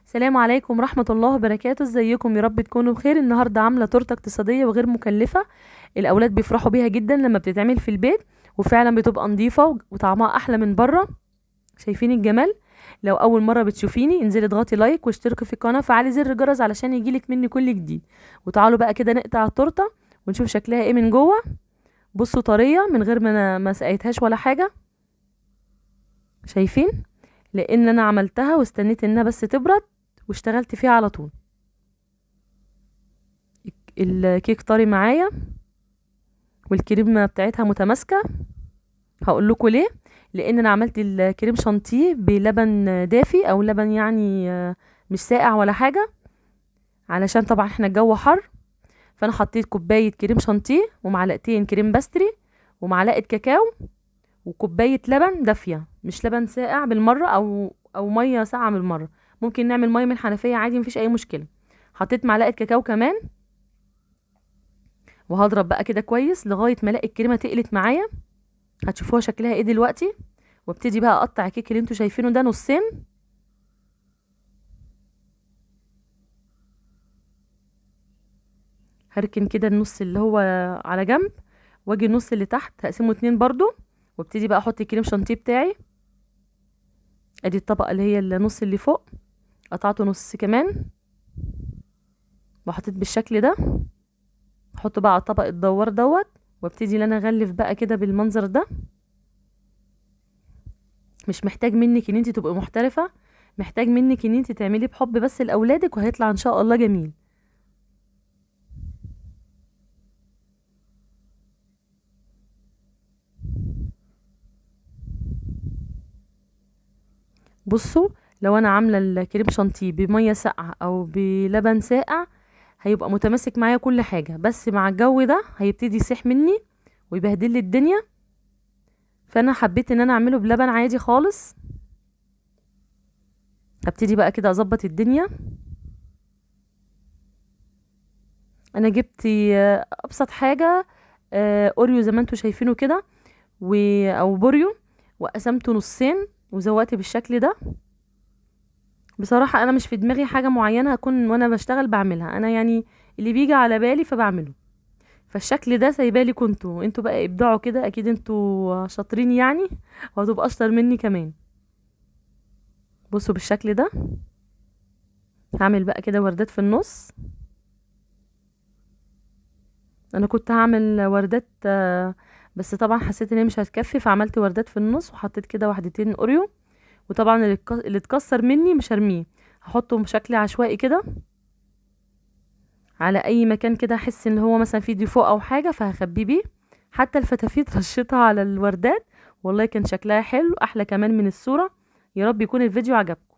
السلام عليكم ورحمة الله وبركاته. ازيكم؟ يا رب تكونوا بخير. النهاردة عاملة تورتة اقتصادية وغير مكلفة. الأولاد بيفرحوا بيها جدا لما بتتعمل في البيت، وفعلا بتبقى نظيفة وطعمها أحلى من بره. شايفين الجمال؟ لو أول مرة بتشوفيني انزلي اضغطي لايك واشتركي في القناة، فعلي زر الجرس علشان يجيلك مني كل جديد. وتعالوا بقى كده نقطع التورتة ونشوف شكلها ايه من جوه. بصوا، طرية من غير ما انا ما سقيتهاش ولا حاجة. شايفين؟ لان انا عملتها واستنيت انها بس تبرد واشتغلت فيها على طول. الكيك طري معايا والكريمه بتاعتها متماسكه. هقول لكم ليه. لان انا عملت الكريم شانتيه بلبن دافي او لبن يعني مش ساقع ولا حاجه، علشان طبعا احنا الجو حر. فانا حطيت كوبايه كريم شانتيه ومعلقتين كريم باستري ومعلقه كاكاو وكوبايه لبن دافيه، مش لبن ساقع بالمره او ميه ساقعه بالمره. ممكن نعمل ميه من الحنفيه عادي، مفيش اي مشكله. حطيت معلقه كاكاو كمان، وهضرب بقى كده كويس لغايه ما الاقي الكريمه تقلت معايا. هتشوفوها شكلها ايه دلوقتي. وابتدي بقى اقطع الكيك اللي انتوا شايفينه ده نصين. هركن كده النص اللي هو على جنب، واجي النص اللي تحت هقسمه اتنين برضو، وابتدي بقى احط الكريم شانتيه بتاعي. ادي الطبقه اللي هي النص اللي فوق، قطعته نص كمان وحطيت بالشكل ده. احطه بقى على الطبق الدوار دوت، وابتدي ان انا اغلف بقى كده بالمنظر ده. مش محتاج منك ان انت تبقي محترفه، محتاج منك ان انت تعملي بحب بس لاولادك، وهيطلع ان شاء الله جميل. بصوا، لو انا عامله الكريم شانتيه بميه ساقعه او بلبن ساقع هيبقى متماسك معايا كل حاجه، بس مع الجو ده هيبتدي يسيح مني ويبهدل لي الدنيا. فانا حبيت ان انا اعمله بلبن عادي خالص. هبتدي بقى كده اظبط الدنيا. انا جبت ابسط حاجه، اوريو زي ما انتوا شايفينه كده، او بوريو، وقسمته نصين وزوقت بالشكل ده. بصراحه انا مش في دماغي حاجه معينه هكون وانا بشتغل بعملها، انا يعني اللي بيجي على بالي فبعمله. فالشكل ده سايبالي انتوا بقى ابدعوا كده، اكيد انتوا شاطرين يعني وهتبقى اشطر مني كمان. بصوا بالشكل ده. هعمل بقى كده وردات في النص. انا كنت هعمل وردات بس طبعا حسيت ان هي مش هتكفي، فعملت وردات في النص وحطيت كده واحدتين اوريو. وطبعا اللي اتكسر مني مش هرميه، هحطه بشكل عشوائي كده على اي مكان كده احس ان هو مثلا فيه ديفو او حاجه فهخبيه بيه. حتى الفتافيت رشيتها على الوردات، والله كان شكلها حلو احلى كمان من الصوره. يا رب يكون الفيديو عجبكم.